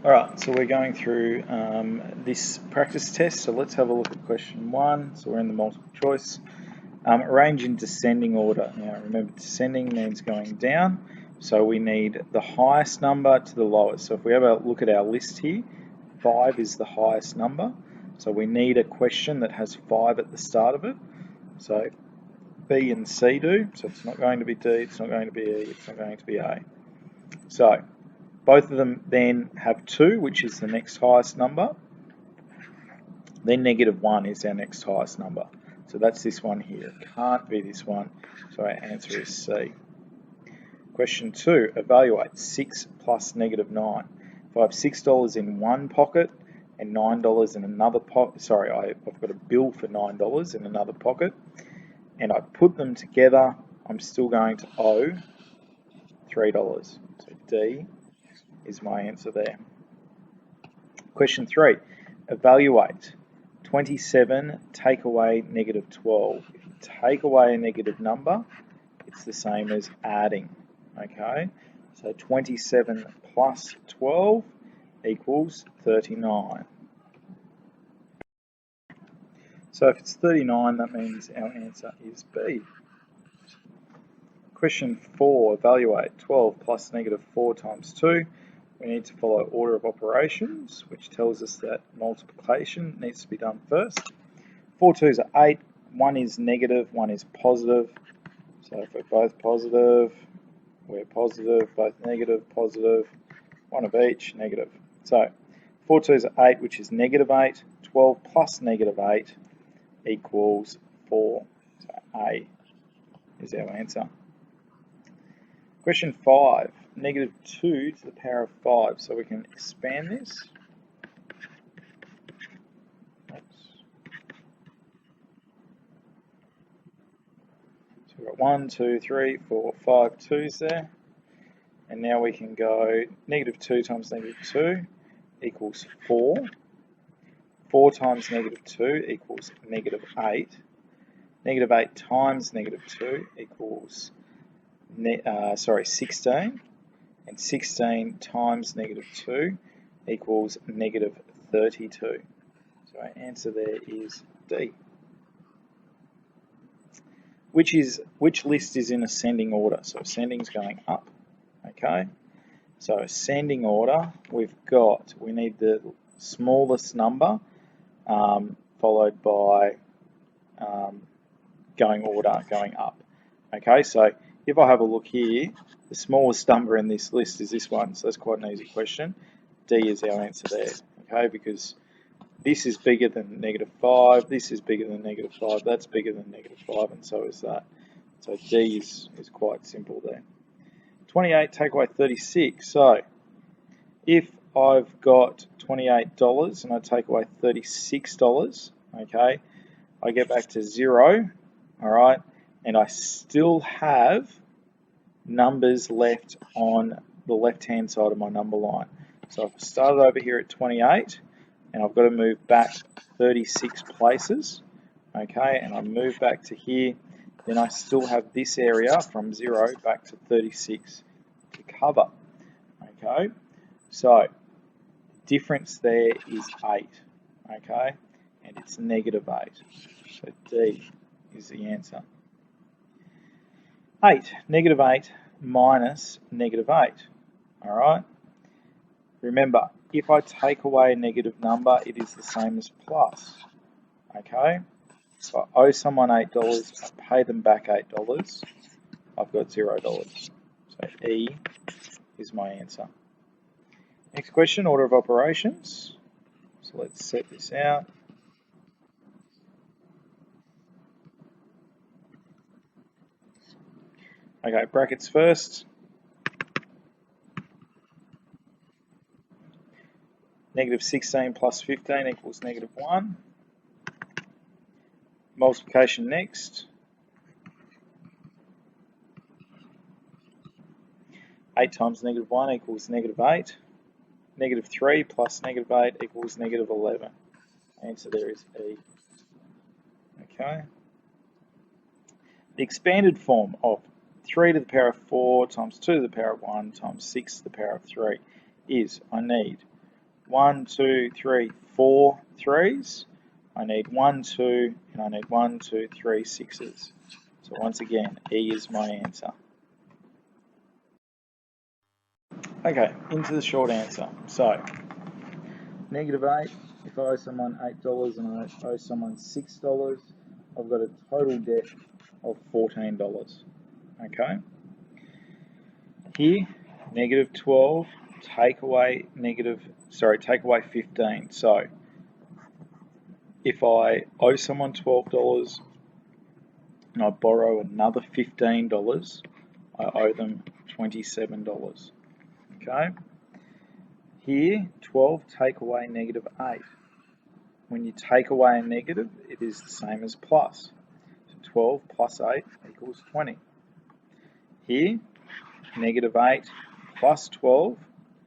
Alright, so we're going through this practice test, so let's have a look at question 1. So we're in the multiple choice. Arrange in descending order. Now remember, descending means going down, so we need the highest number to the lowest. So if we have a look at our list here, 5 is the highest number, so we need a question that has 5 at the start of it. So B and C do, so it's not going to be D, it's not going to be E, it's not going to be A. So both of them then have 2, which is the next highest number. Then -1 is our next highest number. So that's this one here. It can't be this one. So our answer is C. Question 2. Evaluate 6 plus -9. If I have $6 in one pocket and $9 in another pocket, sorry, I've got a bill for $9 in another pocket, and I put them together, I'm still going to owe $3. So D is my answer there. Question 3. Evaluate 27 take away -12. If you take away a negative number, it's the same as adding. Okay, so 27 plus 12 equals 39. So if it's 39, that means our answer is B. Question 4. Evaluate 12 plus -4 times 2. We need to follow order of operations, which tells us that multiplication needs to be done first. 4 2s are 8. One is negative, one is positive. So if we're both positive, we're positive, both negative, positive, one of each, negative. So 4 2s are 8, which is -8. 12 plus -8 equals 4. So A is our answer. Question 5, -2 to the power of 5. So we can expand this. So we've got 1, 2, 3, 4, 5 2's there. And now we can go -2 times -2 equals 4. 4 times -2 equals -8. -8 times -2 equals 16, and 16 times -2 equals -32. So our answer there is D. Which list is in ascending order? So ascending is going up. Okay, so ascending order, we need the smallest number followed by going up. Okay, so if I have a look here, the smallest number in this list is this one, so that's quite an easy question. D is our answer there, okay, because this is bigger than -5, this is bigger than -5, that's bigger than -5, and so is that. So D is quite simple there. 28 take away 36, so if I've got $28 and I take away $36, okay, I get back to 0, all right, and I still have numbers left on the left-hand side of my number line. So I've started over here at 28, and I've got to move back 36 places, okay, and I move back to here, then I still have this area from 0 back to 36 to cover, okay. So difference there is 8, okay, and it's -8. So D is the answer. 8, -8 minus -8, all right. Remember, if I take away a negative number, it is the same as plus, okay. If I owe someone $8, I pay them back $8, I've got $0. So E is my answer. Next question, order of operations. So let's set this out. Okay, brackets first. -16 plus 15 equals -1. Multiplication next. 8 times -1 equals -8. -3 plus -8 equals -11. Answer there is E. Okay. The expanded form of 3 to the power of 4 times 2 to the power of 1 times 6 to the power of 3 is, I need 1, 2, 3, 4 threes. I need 1, 2, and I need 1, 2, 3 sixes. So once again, E is my answer. Okay, into the short answer. So, -8, if I owe someone $8 and I owe someone $6, I've got a total debt of $14. Okay? Here, -12, take away 15. So, if I owe someone $12 and I borrow another $15, I owe them $27. Okay? Here, 12 take away -8. When you take away a negative, it is the same as plus. So 12 plus 8 equals 20. Here, -8 plus 12,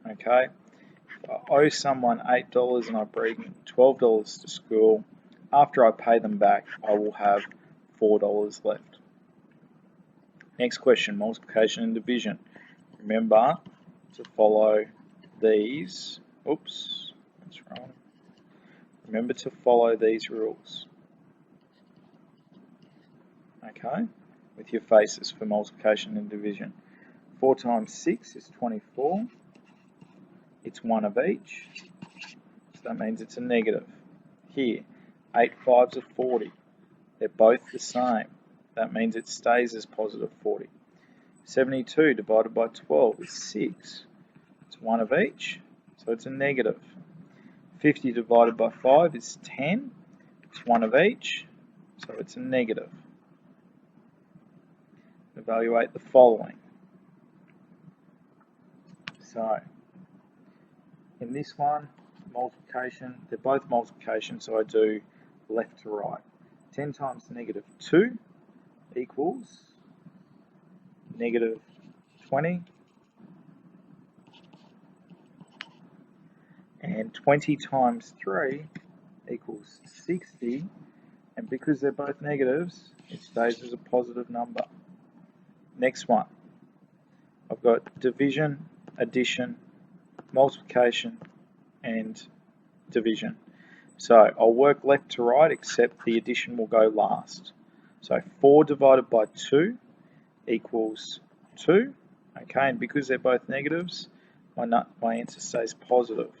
okay? If I owe someone $8 and I bring $12 to school, after I pay them back, I will have $4 left. Next question, multiplication and division. Remember to follow these, oops, that's wrong. Remember to follow these rules, okay, with your faces for multiplication and division. 4 times 6 is 24. It's one of each, so that means it's a negative. Here, 8 fives are 40. They're both the same. That means it stays as positive 40. 72 divided by 12 is 6. It's one of each, so it's a negative. 50 divided by 5 is 10. It's one of each, so it's a negative. Evaluate the following. So, in this one, multiplication, they're both multiplication, so I do left to right. 10 times -2 equals -20. And 20 times 3 equals 60. And because they're both negatives, it stays as a positive number. Next one. I've got division, addition, multiplication, and division. So I'll work left to right, except the addition will go last. So 4 divided by 2 equals 2. Okay, and because they're both negatives, my answer stays positive.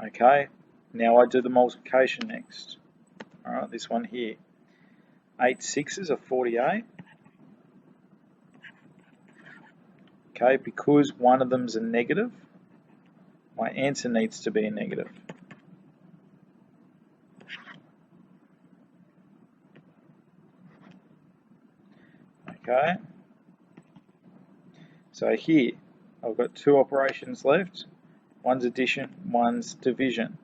Okay, now I do the multiplication next. Alright, this one here. 8 sixes are 48. Okay, because one of them's a negative, my answer needs to be a negative. Okay, so here I've got 2 operations left. One's addition, one's division.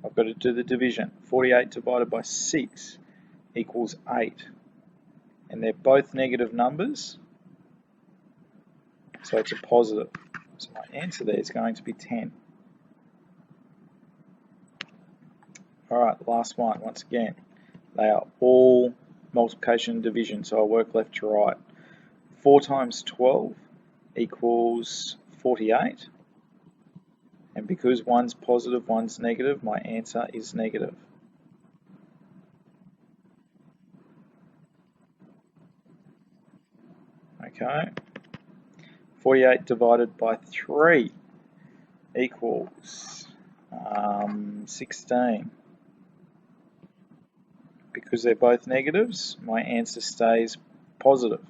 I've got to do the division. 48 divided by 6 equals 8. And they're both negative numbers, so it's a positive. So my answer there is going to be 10. Alright, last one. Once again, they are all multiplication and division, so I work left to right. 4 times 12 equals 48. And because one's positive, one's negative, my answer is negative. Okay. 48 divided by 3 equals 16. Because they're both negatives, my answer stays positive.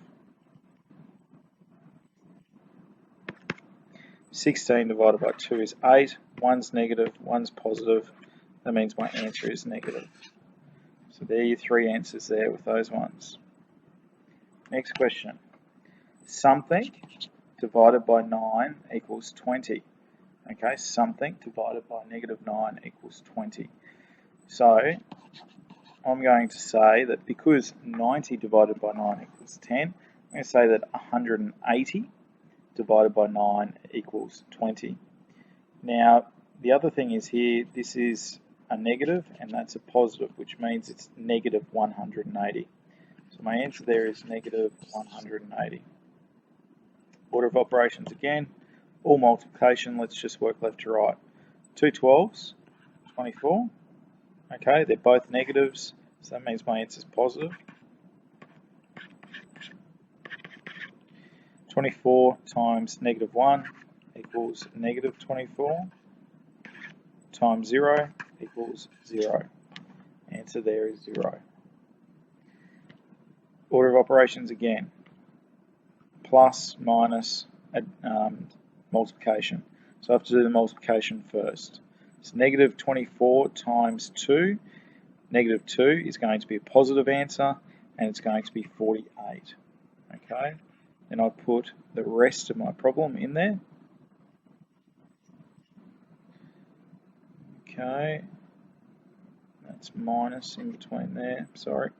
16 divided by 2 is 8. One's negative, one's positive. That means my answer is negative. So there are your 3 answers there with those ones. Next question. Something divided by 9 equals 20. Okay, something divided by -9 equals 20. So I'm going to say that because 90 divided by 9 equals 10, I'm going to say that 180 divided by 9 equals 20. Now, the other thing is here, this is a negative and that's a positive, which means it's -180. So my answer there is -180. Order of operations again, all multiplication, let's just work left to right. 2 12s, 24. Okay, they're both negatives, so that means my answer is positive. 24 times negative 1 equals negative 24, times 0 equals 0. Answer there is 0. Order of operations again, plus, minus, multiplication. So I have to do the multiplication first. So negative 24 times 2, negative 2 is going to be a positive answer, and it's going to be 48. Okay, then I put the rest of my problem in there. Okay, that's minus in between there, sorry.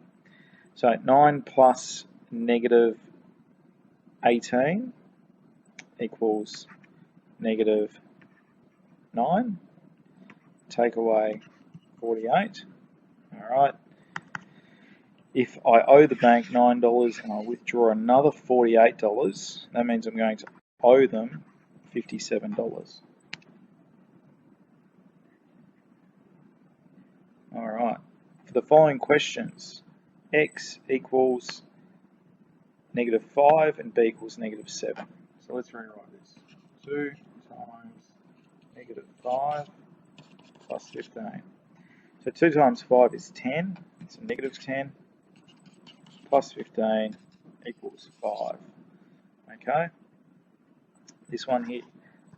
So 9 plus negative 18 equals negative 9. Take away 48. Alright. If I owe the bank $9 and I withdraw another $48, that means I'm going to owe them $57. Alright. For the following questions, x equals negative 5 and b equals negative 7. So let's rewrite this. 2 times negative 5 plus 15. So 2 times 5 is 10, it's a negative 10, plus 15 equals 5. Okay? This one here,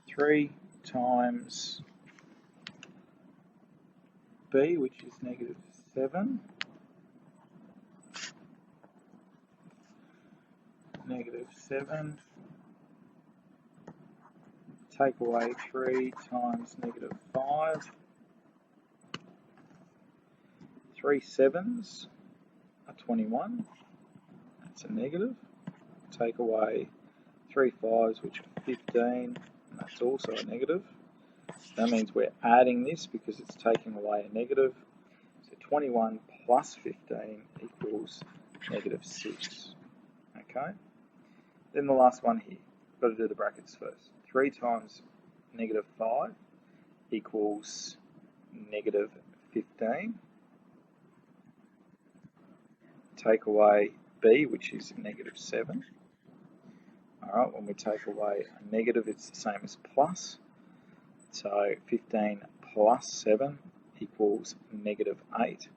3 times b, which is negative 7, negative 7, take away 3 times negative 5, 3 sevens are 21, that's a negative, take away 3 fives, which are 15, and that's also a negative. That means we're adding this because it's taking away a negative. So 21 plus 15 equals negative 6. Okay? Then the last one here, got to do the brackets first. 3 times negative 5 equals negative 15. Take away b, which is negative 7. Alright, when we take away a negative, it's the same as plus. So 15 plus 7 equals negative 8.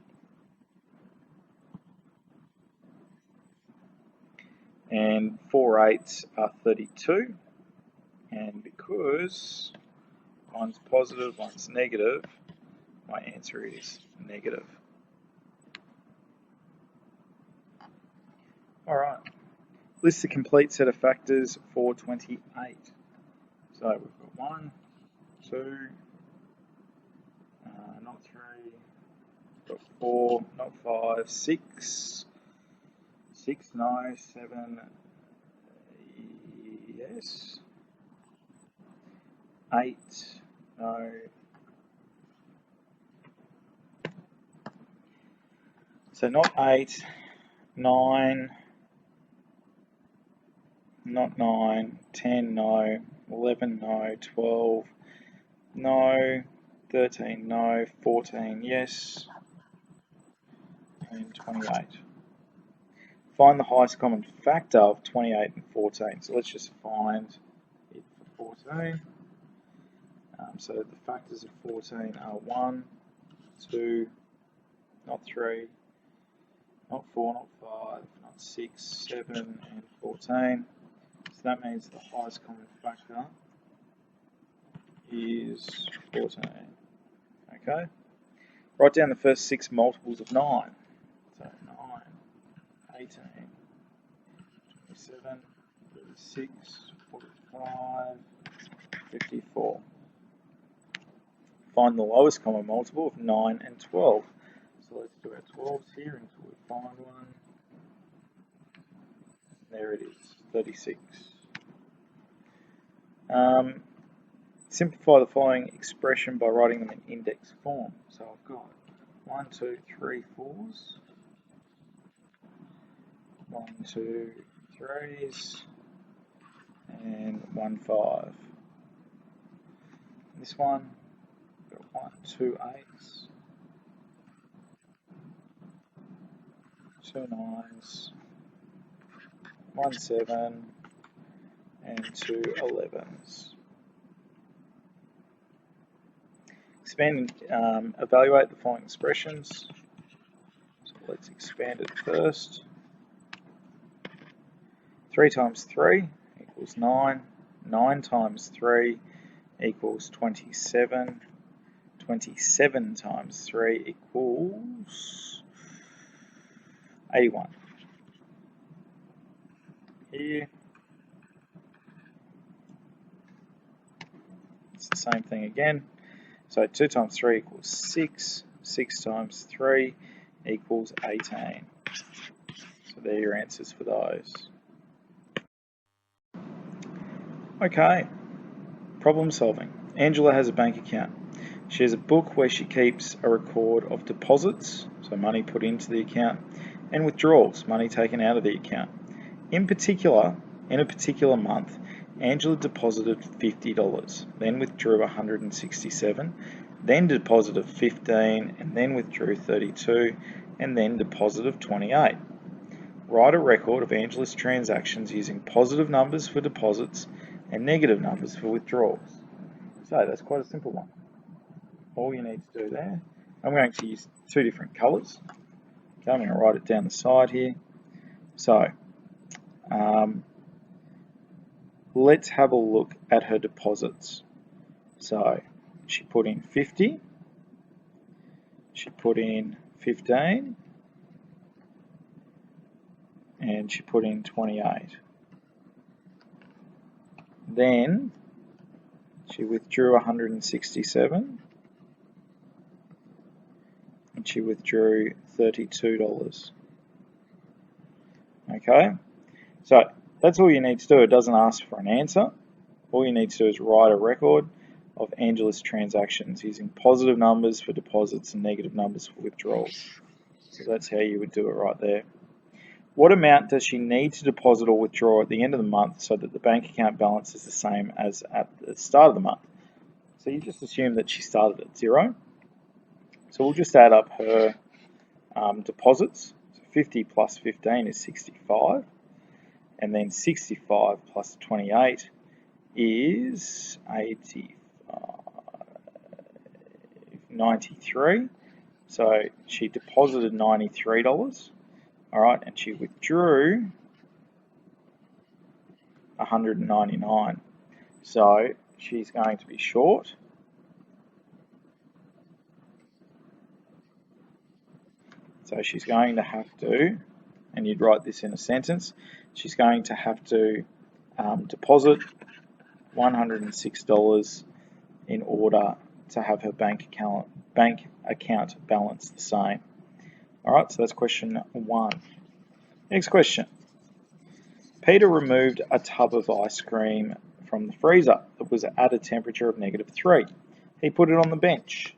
And 4 8s are 32. And because one's positive, one's negative, my answer is negative. Alright, list the complete set of factors for 28. So we've got 1, 2, not 3, got 4, not 5, 6, 6, no, 7, yes, 8, no, so not 8, 9, not 9, 10, no, 11, no, 12, no, 13, no, 14, yes, and 28. Find the highest common factor of 28 and 14. So let's just find it for 14. So the factors of 14 are 1, 2, not 3, not 4, not 5, not 6, 7, and 14. So that means the highest common factor is 14. Okay? Write down the first 6 multiples of 9. So 9, 18, 27, 36, 45, 54. Find the lowest common multiple of 9 and 12. So let's do our 12s here until we find one. There it is, 36. Simplify the following expression by writing them in index form. So I've got 1, 2, 3, 4s, 1, 2, 3s, and 1 5. This one, got 1 2 8s, 2 9s, 1 7, and 2 11s. Expand and evaluate the following expressions. So let's expand it first. 3 times 3 equals 9. 9 times 3 equals 27. 27 times 3 equals 81. Here, it's the same thing again. So 2 times 3 equals 6. 6 times 3 equals 18. So there are your answers for those. Okay, problem solving. Angela has a bank account. She has a book where she keeps a record of deposits, so money put into the account, and withdrawals, money taken out of the account. In a particular month, Angela deposited $50, then withdrew $167, then deposited $15, and then withdrew $32, and then deposited $28. Write a record of Angela's transactions using positive numbers for deposits and negative numbers for withdrawals. So that's quite a simple one. All you need to do there, I'm going to use 2 different colours. Okay, I'm going to write it down the side here. So let's have a look at her deposits. So she put in 50, she put in 15, and she put in 28. Then she withdrew 167 and she withdrew $32. Okay, so that's all you need to do. It doesn't ask for an answer. All you need to do is write a record of Angela's transactions using positive numbers for deposits and negative numbers for withdrawals. So that's how you would do it right there. What amount does she need to deposit or withdraw at the end of the month so that the bank account balance is the same as at the start of the month? So you just assume that she started at 0. So we'll just add up her deposits. So 50 plus 15 is 65. And then 65 plus 28 is 93. So she deposited $93. All right, and she withdrew 199. So she's going to be short. So she's going to have to, and you'd write this in a sentence, she's going to have to deposit $106 in order to have her bank account balance the same. Alright, so that's question 1. Next question. Peter removed a tub of ice cream from the freezer that was at a temperature of -3. He put it on the bench,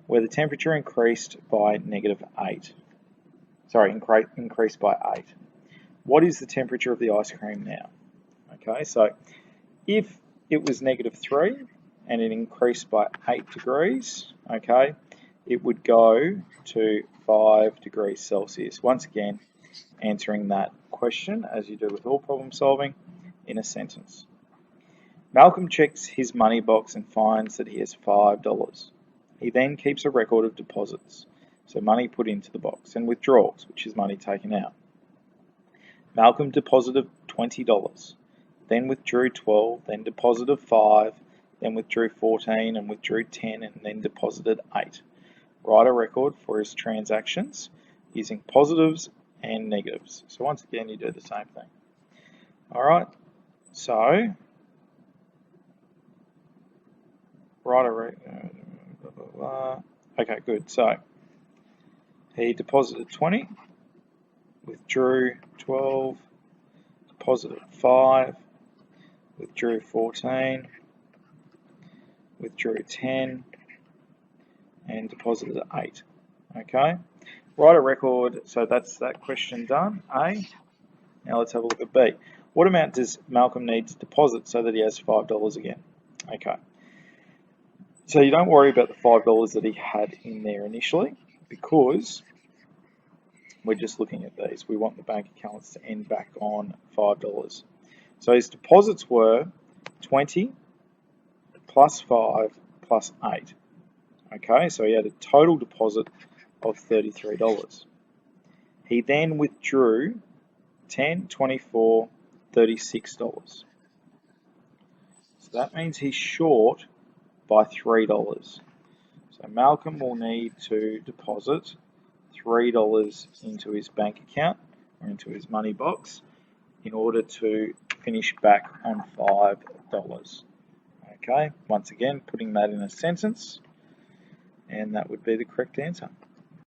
where the temperature increased by -8. Sorry, increased by 8. What is the temperature of the ice cream now? Okay, so if it was -3 and it increased by 8 degrees, okay, it would go to 5 degrees Celsius. Once again, answering that question, as you do with all problem solving, in a sentence. Malcolm checks his money box and finds that he has $5. He then keeps a record of deposits, so money put into the box, and withdrawals, which is money taken out. Malcolm deposited $20, then withdrew 12, then deposited 5, then withdrew 14, and withdrew 10, and then deposited 8. Write a record for his transactions using positives and negatives. So once again, you do the same thing. All right, so write a record. Okay, good. So he deposited 20, withdrew 12, deposited 5, withdrew 14, withdrew 10, and deposited 8. Okay, write a record. So that's that question done, A. Now let's have a look at B. What amount does Malcolm need to deposit so that he has $5 again? Okay. So you don't worry about the $5 that he had in there initially, because we're just looking at these. We want the bank accounts to end back on $5. So his deposits were 20 plus 5 plus 8. Okay, so he had a total deposit of $33. He then withdrew $10, $24, $36. So that means he's short by $3. So Malcolm will need to deposit $3 into his bank account or into his money box in order to finish back on $5. Okay, once again, putting that in a sentence, and that would be the correct answer.